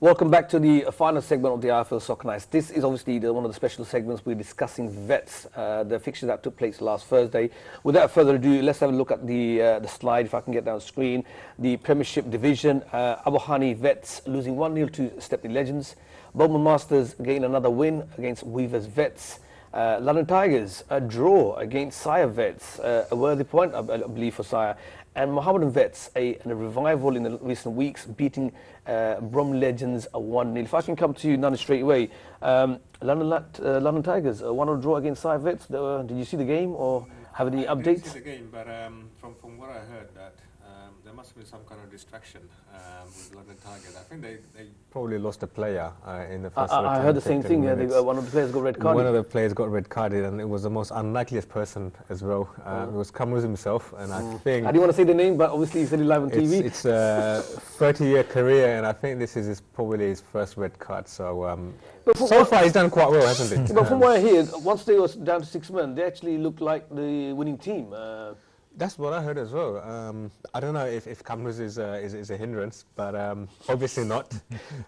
Welcome back to the final segment of the ILFL Soccer Nights. This is obviously one of the special segments. We're discussing Vets, the fixture that took place last Thursday. Without further ado, let's have a look at the slide, if I can get down the screen. The Premiership Division, Abu Hani Vets losing 1-0 to Stepney Legends. Bowman Masters gain another win against Weavers Vets. London Tigers, a draw against Sire Vets, a worthy point, I believe, for Sire. And Mohammedan Vets, a revival in the recent weeks, beating Brom Legends 1-0. If I can come to you, Nana, straight away. London Tigers, a 1-0 draw against Sire Vets. Did you see the game or have any updates? I didn't see the game, but from what I heard, that there must have been some kind of distraction with London Tigers. I think they probably lost a player in the first. I heard the same thing. Yeah, one of the players got red carded. One of the players got red carded, and it was the most unlikeliest person as well. It was Kamruz himself, and I think. I didn't want to say the name, but obviously he said it live on TV. It's a 30-year career, and I think this is probably his first red card. So so far he's done quite well, hasn't he? But from what I hear, once they were down to 6 men, they actually looked like the winning team. That's what I heard as well. I don't know if Kamruz is a hindrance, but obviously not.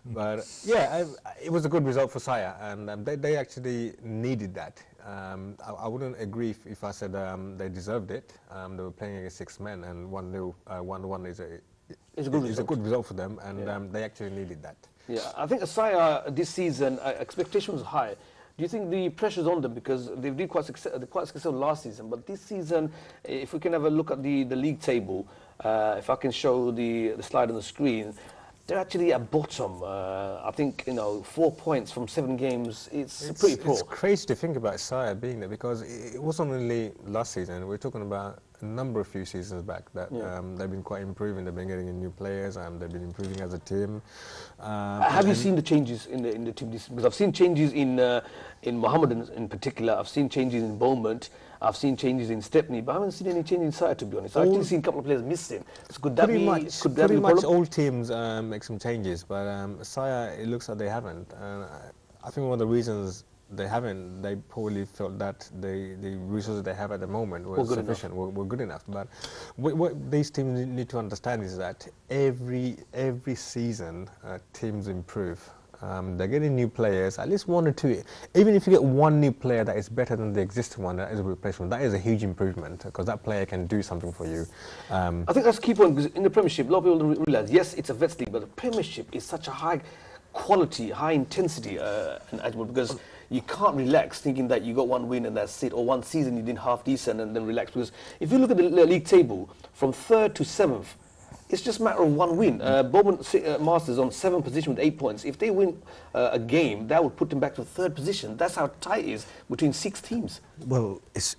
But yeah, it was a good result for Sire, and they actually needed that. I wouldn't agree if I said they deserved it. They were playing against 6 men, and 1-1 is a good result for them, and they actually needed that. Yeah, I think Sire this season, expectation was high. Do you think the pressure's on them because they've been quite successful last season, but this season, if we can have a look at the league table, if I can show the slide on the screen, they're actually at bottom. I think 4 points from 7 games. It's pretty poor. It's crazy to think about Sire being there because it wasn't only last season. We're talking about a few seasons back that they've been quite improving. They've been getting in new players and they've been improving as a team. Have you seen the changes in the team? Because I've seen changes in Mohammedan in particular. I've seen changes in Beaumont. I've seen changes in Stepney, but I haven't seen any change inside, to be honest. I've actually seen a couple of players missing. So could that be pretty much all teams make some changes, but Sire, it looks like they haven't. I think one of the reasons they haven't, they probably felt that the resources they have at the moment were sufficient, were good enough. But what these teams need to understand is that every season teams improve. They're getting new players, at least 1 or 2. Even if you get 1 new player that is better than the existing one that is a replacement, that is a huge improvement because that player can do something for you. I think that's a key point because in the Premiership, a lot of people don't realise, yes, it's a Vets league, but the Premiership is such a high quality, high intensity because you can't relax thinking that you got 1 win and that's it, or 1 season you did half decent and then relax. Because if you look at the league table, from 3rd to 7th, it's just a matter of 1 win. Bowman Masters on 7th position with 8 points. If they win a game, that would put them back to 3rd position. That's how tight it is between 6 teams. Well, it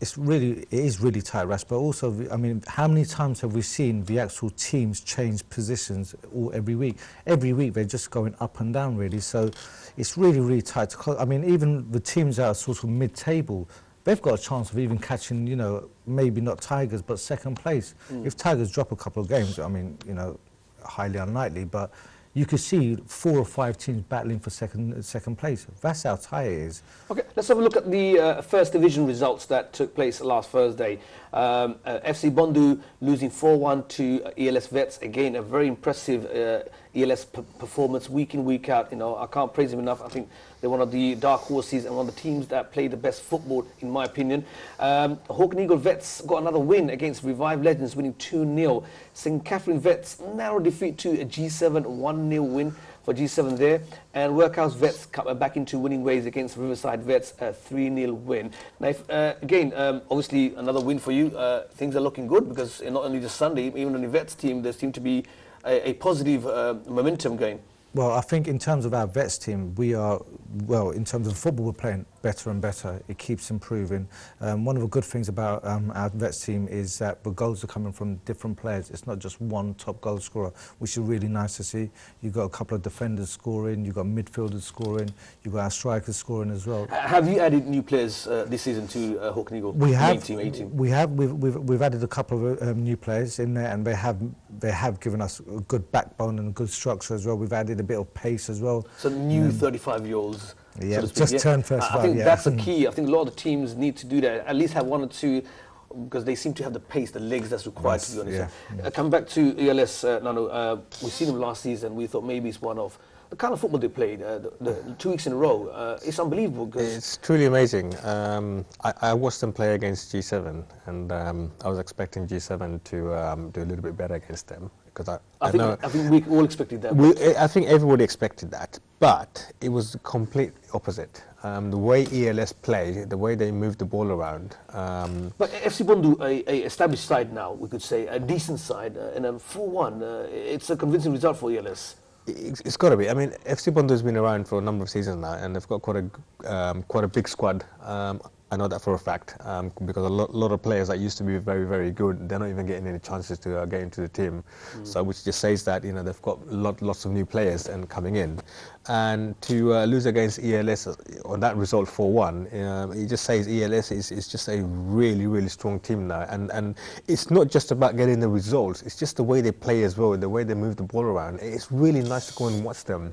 is really tight, Rash. But also, I mean, how many times have we seen the actual teams change positions every week? Every week they're just going up and down, really. So it's really tight. I mean, even the teams that are sort of mid-table, they've got a chance of even catching, maybe not Tigers, but 2nd place. If Tigers drop a couple of games, I mean, highly unlikely, but you could see 4 or 5 teams battling for second place. That's how tight it is. Okay, let's have a look at the First Division results that took place last Thursday. FC Bondu losing 4-1 to ELS Vets. Again, a very impressive ELS performance week in, week out. I can't praise them enough. I think they're one of the dark horses and one of the teams that play the best football, in my opinion. Hawk and Eagle Vets got another win against Revive Legends, winning 2-0. St. Catherine Vets narrow defeat to a G7 1-0 win for G7 there. And Workhouse Vets come back into winning ways against Riverside Vets, a 3-0 win. Now, again, obviously another win for you. Things are looking good because not only just Sunday, even on the Vets team, there seemed to be a positive momentum going. Well, I think in terms of our Vets team, we are, well, in terms of football, we're playing better and better. It keeps improving. One of the good things about our Vets team is that the goals are coming from different players. It's not just one top goal scorer, which is really nice to see. You've got a couple of defenders scoring, you've got midfielders scoring, you've got our strikers scoring as well. Have you added new players this season to Hawk and Eagle? We have. A-team? We've added a couple of new players in there, and they have given us a good backbone and a good structure as well. We've added a bit of pace as well. So new 35-year-olds. Yeah, so just turned 35. I think that's the key. I think a lot of the teams need to do that. At least have 1 or 2, because they seem to have the pace, the legs that's required, to be honest. Coming back to ELS, Nano, we've seen them last season. We thought maybe it's one of the kind of football they played, the 2 weeks in a row, it's unbelievable. It's truly amazing. I watched them play against G7, and I was expecting G7 to do a little bit better against them. Because I think we all expected that. I think everybody expected that, but it was the complete opposite. The way ELS play, the way they move the ball around. But FC Bondu, a established side now, we could say, a decent side, and a 4-1, it's a convincing result for ELS. It's got to be. I mean, FC Bondu has been around for a number of seasons now, and they've got quite a big squad. I know that for a fact, because a lot of players that used to be very, very good, they're not even getting any chances to get into the team. So which just says that, you know, they've got lots of new players and coming in. And to lose against ELS on that result 4-1, it just says ELS is just a really, really strong team now. And it's not just about getting the results, it's just the way they play as well, the way they move the ball around. It's really nice to go and watch them.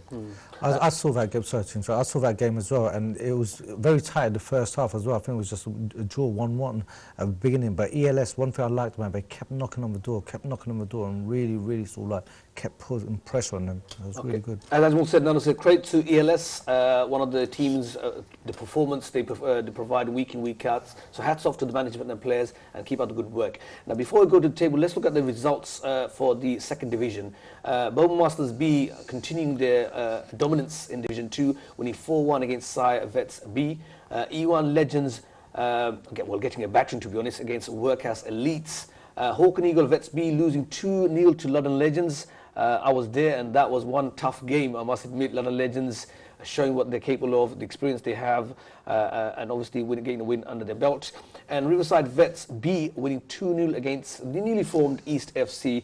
I saw that game, sorry to interrupt. I saw that game as well, and it was very tight in the first half as well. I think it was just a draw 1-1 at the beginning. But ELS, one thing I liked about them, they kept knocking on the door, and really, really sort of like kept putting pressure on them. It was really good. And as we said, Nano said, credit to ELS, one of the teams, the performance they provide week in, week out. So hats off to the management and players, and keep up the good work. Now, before we go to the table, let's look at the results for the second division. Bowman Masters B continuing their dominance in Division 2, winning 4-1 against Sire Vets B. E1 Legends, getting a battering, to be honest, against Workhouse Elites. Hawk and Eagle Vets B losing 2-0 to London Legends. I was there, and that was one tough game, I must admit. London Legends showing what they're capable of, the experience they have, and obviously getting a win under their belt. And Riverside Vets B winning 2-0 against the newly formed East FC,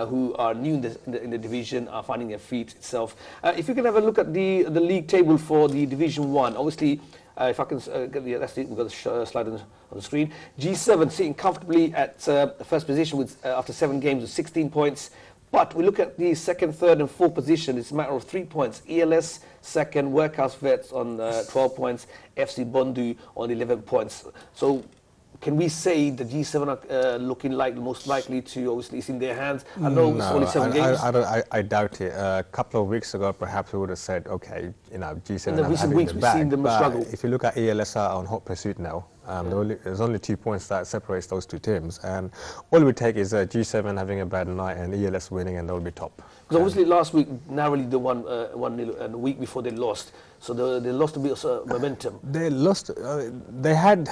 who are new in the division, are finding their feet itself. If you can have a look at the league table for the Division 1, obviously, if I can get the, that's it, we've got the slide on the screen. G7 sitting comfortably at first position with after 7 games with 16 points. But we look at the second, third, and fourth position. It's a matter of 3 points. ELS second, Workhouse Vets on 12 points, FC Bondu on 11 points. So can we say the G7 are looking like most likely to obviously it's in their hands? I know it's only 7 games. I doubt it. A couple of weeks ago, perhaps we would have said, okay, you know, G7 in the recent weeks, we've seen them struggle. If you look at ELS are on hot pursuit now. There's only 2 points that separates those two teams, and all it would take is G7 having a bad night and ELS winning, and they'll be top. Because obviously last week narrowly they won 1-0, and the week before they lost, so they lost a bit of momentum. They lost. They had.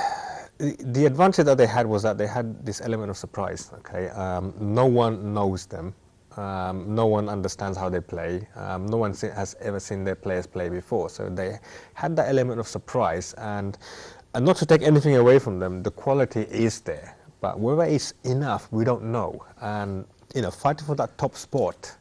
The advantage that they had was that they had this element of surprise. Okay, no one knows them. No one understands how they play. No one has ever seen their players play before, so they had that element of surprise. And not to take anything away from them, the quality is there, but whether it's enough, we don't know. And you know, fighting for that top spot,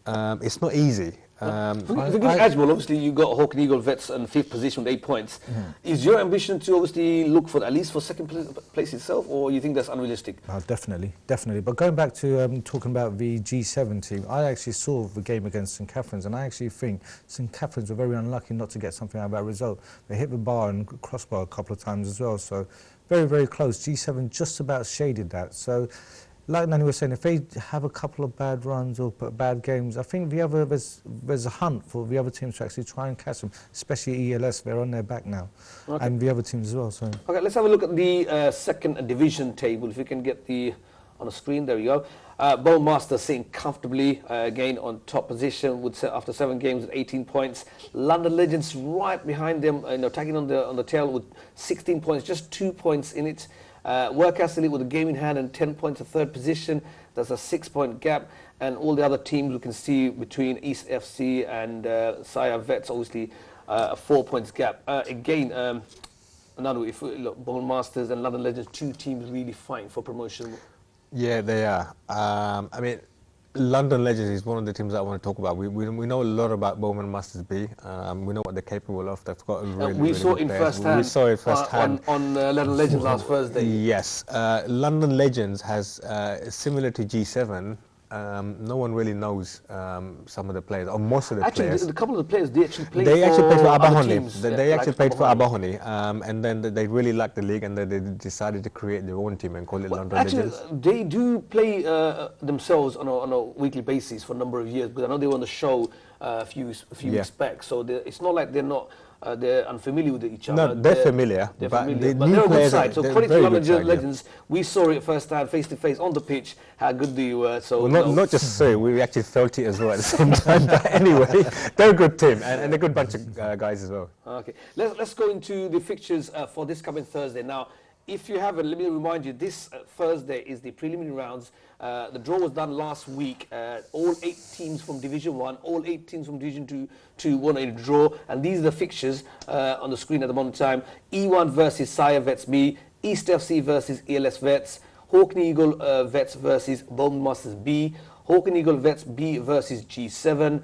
it's not easy. If you go to Edgewell, obviously you got Hawk and Eagle Vets in 5th position with 8 points. Is your ambition to obviously look for at least for second place itself, or you think that's unrealistic? Definitely. But going back to talking about the G7 team, I actually saw the game against St Catherine's, and I actually think St Catherine's were very unlucky not to get something out of that result. They hit the bar and crossbar a couple of times as well, so very, very close. G7 just about shaded that. So, like Nani was saying, if they have a couple of bad runs or bad games, I think there's a hunt for the other teams to actually try and catch them, especially ELS. They're on their back now, and the other teams as well. So. Okay, let's have a look at the second division table. If you can get on the screen, there we go. Bowmaster sitting comfortably again on top position with after 7 games with 18 points. London Legends right behind them, tagging on the tail with 16 points, just 2 points in it. Workhouse Elite with a game in hand and 10 points at 3rd position. There's a 6-point gap, and all the other teams we can see between East FC and Sire Vets, obviously a 4 points gap. Again, if we look, Bowman Masters and London Legends, 2 teams really fighting for promotion. Yeah, they are. I mean, London Legends is one of the teams that I want to talk about. We know a lot about Bowman Masters B. We know what they're capable of. They've got we saw it firsthand. We saw it firsthand on London Legends last Thursday. Yes, London Legends has similar to G7. no one really knows some of the players, or most of the players. Actually, a couple of the players, they actually played for other Abahoni. teams. They actually played for Abahoni, and then they really liked the league, and they decided to create their own team and call it London Legends. They do play themselves on a weekly basis for a number of years, because I know they were on the show a few weeks back, so it's not like they're not they're unfamiliar with each other. No, they're familiar, but the they're new a good players side. So credit to London Legends. We saw it firsthand, face to face on the pitch, how good they were. So well, not just so, we actually felt it as well at the same time. But anyway, they're a good team and a good bunch of guys as well. Okay, let's go into the fixtures for this coming Thursday. Now, if you haven't, let me remind you, this Thursday is the preliminary rounds. The draw was done last week. All 8 teams from Division 1, all 8 teams from Division 2 won a draw. And these are the fixtures on the screen at the moment in time. E1 versus Sire Vets B, East FC versus ELS Vets, Hawken Eagle Vets versus Bowman Masters B, Hawken Eagle Vets B versus G7.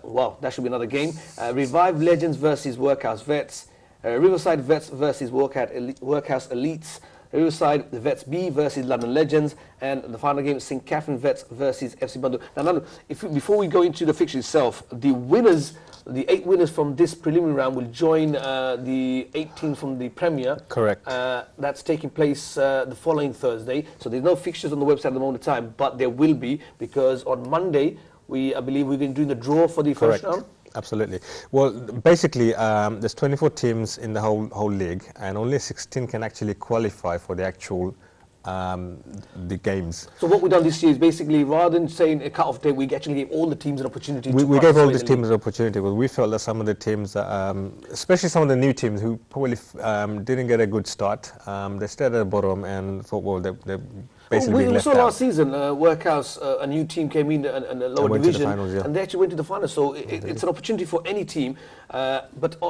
Wow, that should be another game. Revive Legends versus Workhouse Vets. Riverside Vets versus Workhouse Elites, Riverside Vets B versus London Legends, and the final game, St. Catherine Vets versus FC Bandu. Now, before we go into the fixture itself, the 8 winners from this preliminary round will join the 8 teams from the Premier. Correct. That's taking place the following Thursday. So there's no fixtures on the website at the moment in time, but there will be, because on Monday, I believe we're going to do the draw for the first round. Absolutely. Well, basically, there's 24 teams in the whole league, and only 16 can actually qualify for the actual the games. So what we've done this year is basically, rather than saying a cut-off date, we actually gave all the teams an opportunity. We gave all these teams an opportunity, but we felt that some of the teams, especially some of the new teams who probably didn't get a good start, they stayed at the bottom and thought, well, they're basically we saw last season, Workhouse, a new team came in and a lower division, finals, and they actually went to the final. So it's an opportunity for any team. But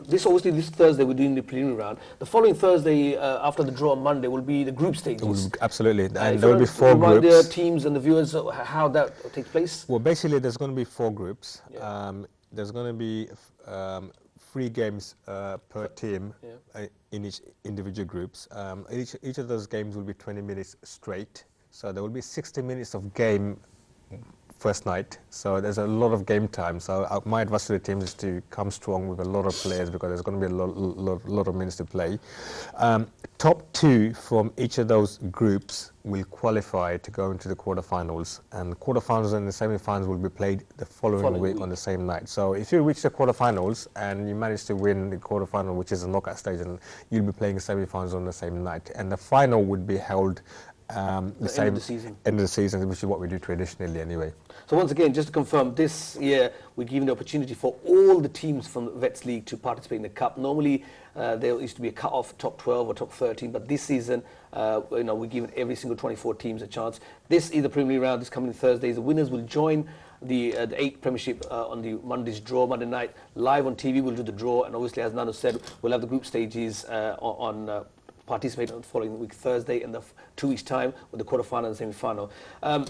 this Thursday we're doing the preliminary round. The following Thursday, after the draw on Monday, will be the group stages. Absolutely, and there will be 4 groups. The teams and the viewers how that takes place. Well, basically, there's going to be 4 groups. Yeah. There's going to be 3 games per team in each individual groups. Each of those games will be 20 minutes straight. So there will be 60 minutes of game first night. So there's a lot of game time. So my advice to the teams is to come strong with a lot of players, because there's going to be a lot of minutes to play. Top 2 from each of those groups will qualify to go into the quarterfinals, and the quarterfinals and the semi-finals will be played the following week on the same night. So if you reach the quarterfinals and you manage to win the quarterfinal, which is a knockout stage, and you'll be playing the semi-finals on the same night, and the final would be held end of the season, which is what we do traditionally anyway. So once again, just to confirm, this year we're giving the opportunity for all the teams from the Vets League to participate in the Cup. Normally there used to be a cut-off top 12 or top 13, but this season we're giving every single 24 teams a chance. This is the preliminary round, this coming Thursday. The winners will join the 8 Premiership on the Monday's draw, Monday night. Live on TV, we'll do the draw, and obviously, as Nano said, we'll have the group stages participate on the following week, Thursday, in the 2 weeks' time with the quarterfinal and semi-final.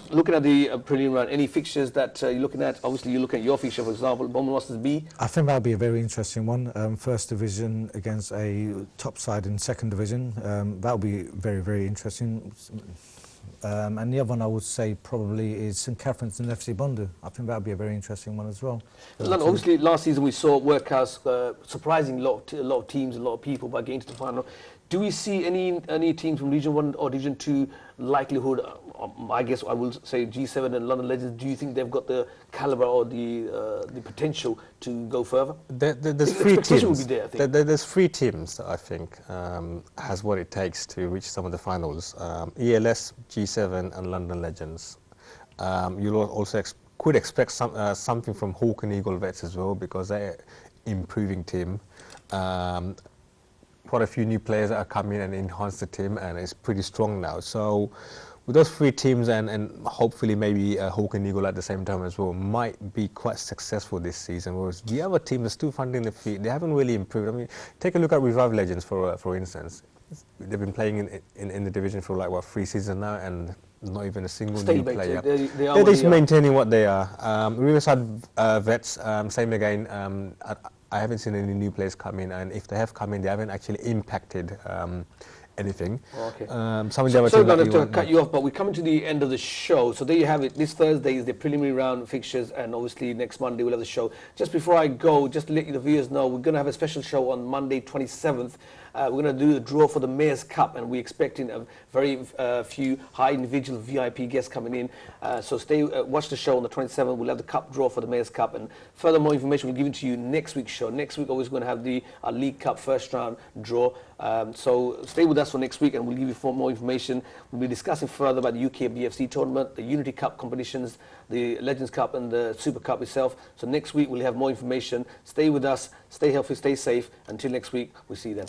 Looking at the preliminary round, any fixtures that you're looking at? Obviously, you're looking at your fixture, for example, Bowman Masters B. I think that'll be a very interesting one. First division against a top side in second division. That'll be very, very interesting. And the other one I would say probably is St. Catherine's and FC Bandu. I think that'll be a very interesting one as well. Obviously, last season we saw Workhouse surprising a lot of teams, a lot of people by getting to the final. Do we see any teams from Region 1 or Region 2 likelihood? I guess I will say G7 and London Legends. Do you think they've got the calibre or the potential to go further? There's 3 teams. Will be there, I think. There's 3 teams that I think has what it takes to reach some of the finals. ELS, G7 and London Legends. You'll also could expect something from Hawken Eagle Vets as well, because they're improving team. Quite a few new players that are coming and enhance the team, and it's pretty strong now. So with those 3 teams and hopefully maybe Hawken Eagle at the same time as well, might be quite successful this season, whereas the other team is still finding their feet. They haven't really improved. I mean, take a look at Revive Legends for instance. They've been playing in the division for like 3 seasons now, and not even a single new player. They're just maintaining what they are. Riverside Vets, same again. I haven't seen any new players come in, and if they have come in, they haven't actually impacted anything. Okay. Some of the other So teams going to cut you off, but we're coming to the end of the show. So there you have it. This Thursday is the preliminary round fixtures, and obviously next Monday we'll have the show. Just before I go, just to let the viewers know, we're going to have a special show on Monday 27th. We're going to do the draw for the Mayor's Cup, and we're expecting a very few high individual VIP guests coming in. So stay, watch the show on the 27th. We'll have the cup draw for the Mayor's Cup, and further more information we'll give it to you next week's show. Next week, always going to have the League Cup first round draw. So stay with us for next week, and we'll give you more information. We'll be discussing further about the UK BFC tournament, the Unity Cup competitions, the Legends Cup, and the Super Cup itself. So next week we'll have more information. Stay with us, stay healthy, stay safe. Until next week, we'll see you then.